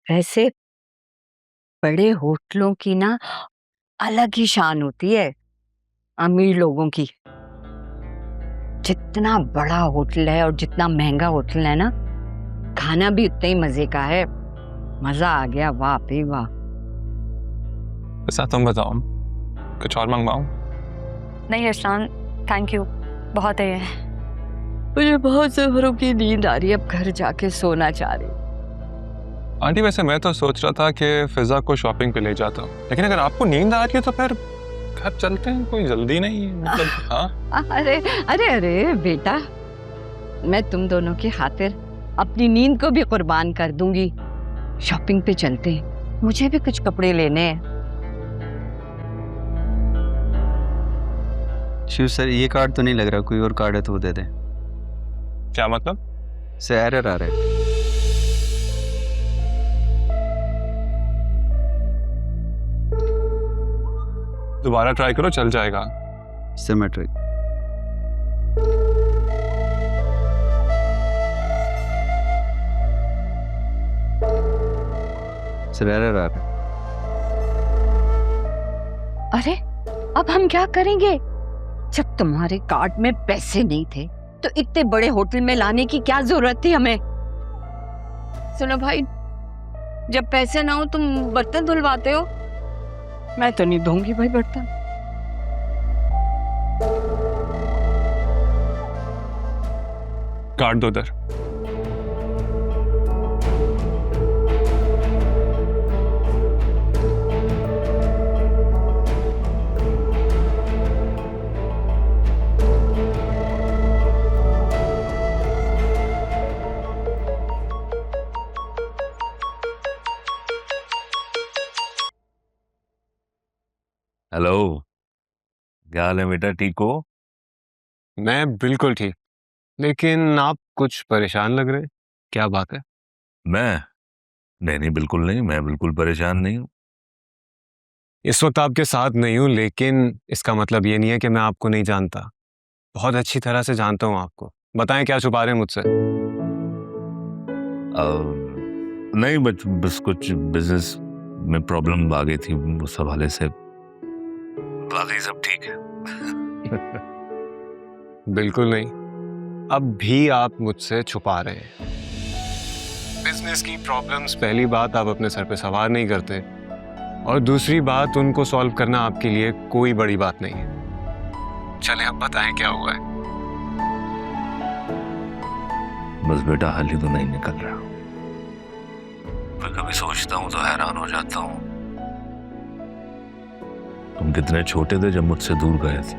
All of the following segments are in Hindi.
वैसे बड़े होटलों की ना अलग ही शान होती है अमीर लोगों की। जितना बड़ा होटल है और जितना महंगा होटल है ना, खाना भी उतना ही मजे का है। मजा आ गया, वाह भाई वाह। ऐसा तुम बताओ, कुछ और मंगवाऊं? नहीं अरसान, थैंक यू, बहुत है ये। मुझे बहुत जोरों की नींद आ रही है, अब घर जाके सोना चाह रही। आंटी वैसे मैं तो सोच रहा था कि फिजा को शॉपिंग पे ले जाता हूँ, लेकिन अगर आपको नींद आ रही है तो फिर घर चलते हैं, कोई जल्दी नहीं है मतलब। हाँ अरे अरे अरे बेटा, मैं तुम दोनों की खातिर अपनी नींद को भी कुर्बान कर दूंगी। शॉपिंग पे चलते हैं, मुझे भी कुछ कपड़े लेने हैं। शिव सर, ये कार्ड तो नहीं लग रहा, कोई और कार्ड है तो वो दे दें। क्या मतलब? सर एरर आ रहा है। दोबारा ट्राई करो, चल जाएगा। सिमेट्रिक। सर एरर आ रहा है। अरे अब हम क्या करेंगे? जब तुम्हारे कार्ड में पैसे नहीं थे तो इतने बड़े होटल में लाने की क्या जरूरत थी हमें? सुनो भाई, जब पैसे ना हो तुम बर्तन धुलवाते हो। मैं तो नहीं धोऊंगी भाई बर्तन। कार्ड दो उधर। हेलो, क्या हाल है बेटा, ठीक हो? मैं बिल्कुल ठीक, लेकिन आप कुछ परेशान लग रहे हैं, क्या बात है? मैं नहीं, बिल्कुल नहीं, मैं बिल्कुल परेशान नहीं हूँ। इस वक्त आपके साथ नहीं हूं, लेकिन इसका मतलब ये नहीं है कि मैं आपको नहीं जानता। बहुत अच्छी तरह से जानता हूं आपको। बताएं, क्या छुपा रहे हैं मुझसे? नहीं, बस कुछ बिजनेस में प्रॉब्लम आ गई थी, उस हवाले से। बाकी सब ठीक है। बिल्कुल नहीं, अब भी आप मुझसे छुपा रहे हैं। बिजनेस की प्रॉब्लम्स पहली बात आप अपने सर पे सवार नहीं करते, और दूसरी बात उनको सॉल्व करना आपके लिए कोई बड़ी बात नहीं है। चलें अब बताएं क्या हुआ है। बस बेटा, हाल ही तो नहीं निकल रहा। मैं कभी सोचता हूँ तो हैरान हो जाता हूँ। तुम कितने छोटे थे जब मुझसे दूर गए थे,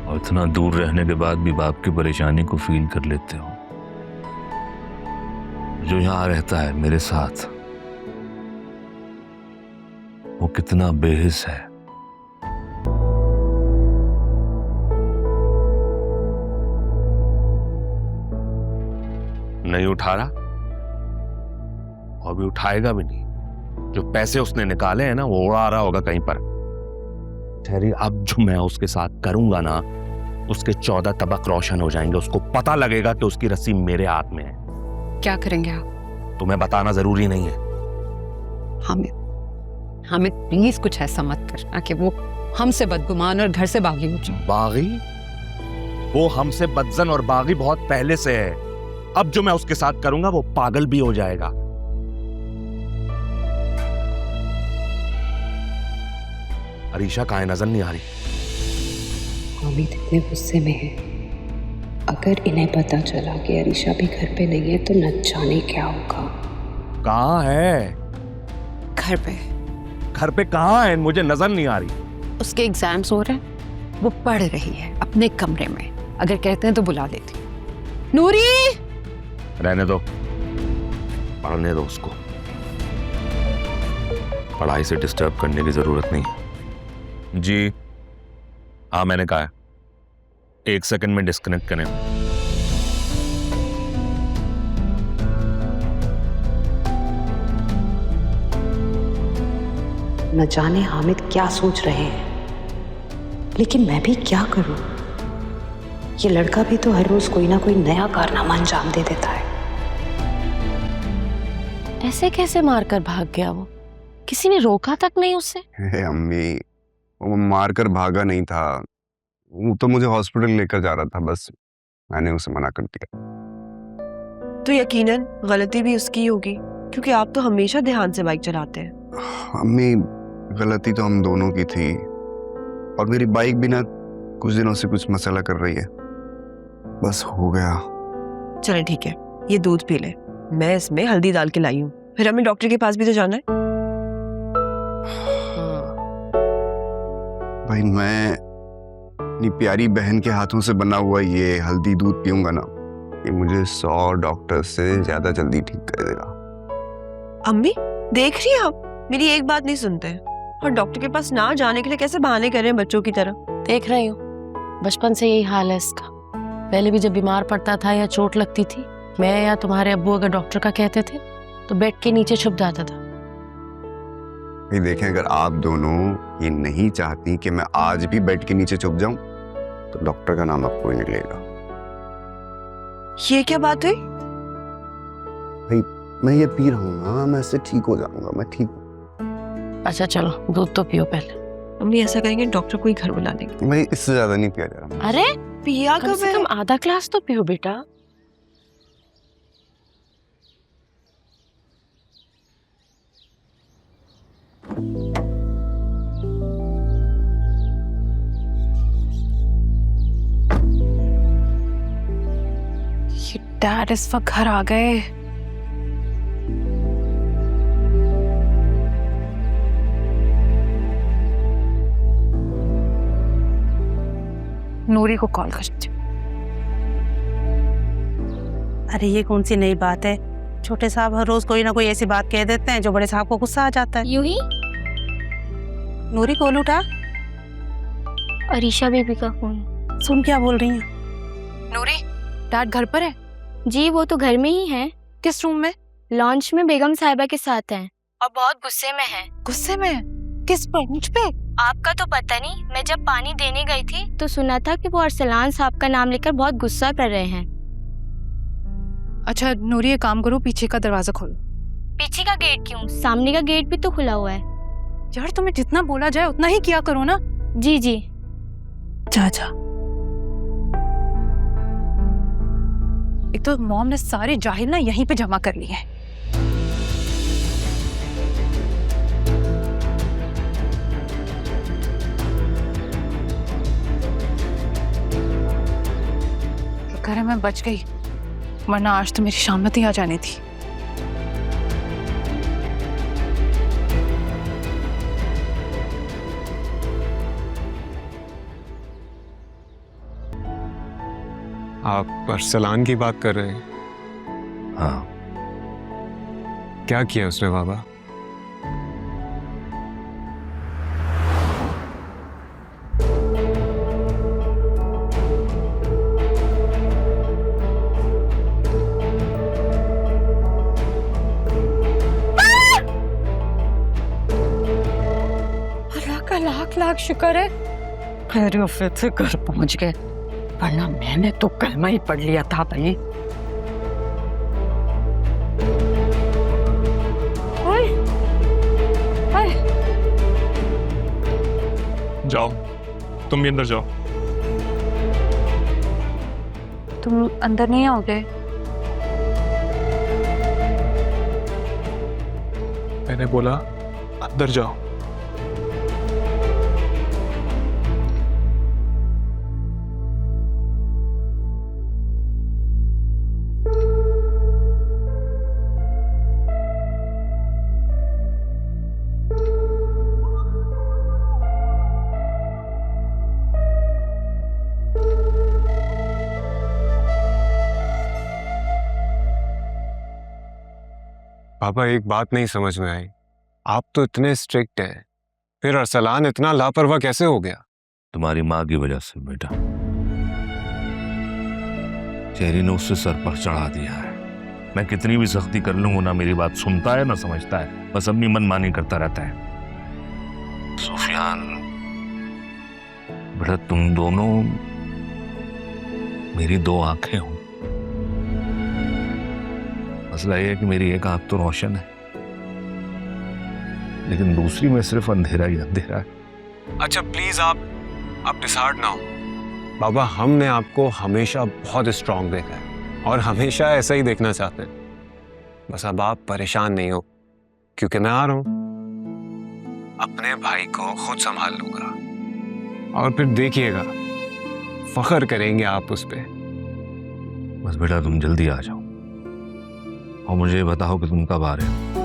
और इतना दूर रहने के बाद भी बाप की परेशानी को फील कर लेते हो। जो यहाँ रहता है मेरे साथ, वो कितना बेहिस है। नहीं उठा रहा, और भी उठाएगा भी नहीं। जो पैसे उसने निकाले हैं ना, वो उड़ा रहा होगा कहीं पर। ठहरी, अब जो मैं उसके साथ करूंगा ना, उसके 14 तबक रोशन हो जाएंगे। उसको पता लगेगा कि उसकी रस्सी मेरे हाथ में है। क्या करेंगे आप? तुम्हें बताना जरूरी नहीं है। हामिद प्लीज कुछ ऐसा मत करना कि वो हमसे बदगुमान और घर से बागी हो जाए। बागी? वो हमसे बदजन और बागी बहुत पहले से है। अब जो मैं उसके साथ करूंगा वो पागल भी हो जाएगा। अरीशा कहाँ है? नजर नहीं आ रही। हामिद इतने गुस्से में है, अगर इन्हें पता चला कि अरीशा भी घर पे नहीं है तो न जाने क्या होगा। कहाँ है? घर पे। घर पे कहाँ है? मुझे नजर नहीं आ रही। उसके एग्जाम्स हो रहे हैं, वो पढ़ रही है अपने कमरे में। अगर कहते हैं तो बुला लेती। नूरी! रहने दो, पढ़ने दो उसको। पढ़ाई से डिस्टर्ब करने की जरूरत नहीं है। जी हाँ, मैंने कहा है 1 सेकंड में डिस्कनेक्ट करें। न जाने हामिद क्या सोच रहे हैं, लेकिन मैं भी क्या करूं? ये लड़का भी तो हर रोज कोई ना कोई नया कारनामा अंजाम दे देता है। ऐसे कैसे मारकर भाग गया वो? किसी ने रोका तक नहीं उसे? हे अम्मी, वो मारकर भागा नहीं था, वो तो मुझे हॉस्पिटल लेकर जा रहा था, बस मैंने उसे मना कर दिया। तो यकीनन गलती भी उसकी ही होगी, क्योंकि आप तो हमेशा ध्यान से बाइक चलाते हैं। अम्मी, गलती तो हम दोनों की थी, और मेरी बाइक भी ना कुछ दिनों से कुछ मसला कर रही है, बस हो गया। चले ठीक है, ये दूध पी ले, मैं इसमें हल्दी डाल के लाई हूँ, फिर हमें डॉक्टर के पास भी तो जाना है। भाई मैं अपनी प्यारी बहन के हाथों से बना हुआ ये हल्दी दूध पीऊंगा ना, ये मुझे 100 डॉक्टर से ज्यादा जल्दी ठीक कर देगा। अम्मी देख रही हैं आप, मेरी एक बात नहीं सुनते हैं, और डॉक्टर के पास ना जाने के लिए कैसे बहाने कर रहे हैं बच्चों की तरह। देख रही हूँ, बचपन से यही हाल है इसका। पहले भी जब बीमार पड़ता था या चोट लगती थी, मैं या तुम्हारे अब्बू अगर डॉक्टर का कहते थे तो बेड के नीचे छुप जाता था। ये देखें, अगर आप दोनों ये नहीं चाहती कि मैं आज भी बेड के नीचे छुप जाऊं, तो डॉक्टर का नाम आपको ही नहीं लेगा। ये क्या बात हुई? भाई मैं ये पी रहा हूँ ना, मैं इससे ठीक हो जाऊंगा, मैं ठीक हूँ। अच्छा चलो दूध तो पियो पहले। अम्मी ऐसा करेंगे डॉक्टर को ही घर बुला लेंगे। भाई इससे ज्यादा नहीं पिया जा रहा। अरे पिया कम कब से है? कम आधा ग्लास तो पियो बेटा। ये डैड इस वक्त घर आ गए। नूरी को कॉल करती हूँ। अरे ये कौन सी नई बात है? छोटे साहब हर रोज कोई ना कोई ऐसी बात कह देते हैं जो बड़े साहब को गुस्सा आ जाता है। यूं ही नूरी कॉल उठा। अरीशा बेबी का फोन। सुन क्या बोल रही हैं? नूरी, डैड घर पर है? जी वो तो घर में ही है। किस रूम में? लॉन्च में बेगम साहिबा के साथ हैं और बहुत गुस्से में हैं। गुस्से में? किस पर? मुझ पे? आपका तो पता नहीं, मैं जब पानी देने गई थी तो सुना था कि वो अरसलान साहब का नाम लेकर बहुत गुस्सा कर रहे हैं। अच्छा नूरी, एक काम करो, पीछे का दरवाजा खोलो। पीछे का गेट क्यों? सामने का गेट भी तो खुला हुआ है। यार तुम्हें जितना बोला जाए उतना ही किया करो ना। जी जी। जा जा। एक तो मॉम ने सारे जाहिल ना यहीं पे जमा कर लिए हैं। शुक्र है मैं बच गई, वरना आज तो मेरी शामत ही आ जानी थी। आप अरसलान की बात कर रहे हैं? हाँ। क्या किया उसने बाबा? अल्लाह का लाख लाख शुक्र है खैरियत से घर पहुंच गए, वरना मैंने तो कलमा ही पढ़ लिया था भाई। ओए, ओए। जाओ, तुम भी अंदर जाओ। तुम अंदर नहीं आओगे? मैंने बोला अंदर जाओ। पापा एक बात नहीं समझ में आई, आप तो इतने स्ट्रिक्ट हैं, फिर अरसलान इतना लापरवाह कैसे हो गया? तुम्हारी माँ की वजह से बेटा। चेरी ने उससे सर पर चढ़ा दिया है। मैं कितनी भी सख्ती कर लूं, ना मेरी बात सुनता है ना समझता है, बस अपनी मनमानी करता रहता है। सुफियान बेटा, तुम दोनों मेरी दो आंखें हो। मसला ये है कि मेरी एक आंख तो रोशन है, लेकिन दूसरी में सिर्फ अंधेरा ही अंधेरा है। अच्छा प्लीज आप डिसाइड ना हो बाबा, हमने आपको हमेशा बहुत स्ट्रांग देखा है और हमेशा ऐसा ही देखना चाहते हैं। बस अब आप परेशान नहीं हो क्योंकि मैं आ रहा हूं, अपने भाई को खुद संभाल लूंगा और फिर देखिएगा फख्र करेंगे आप उस पे। बस बेटा तुम जल्दी आ जाओ और मुझे बताओ कि तुम कब आ रहे हो।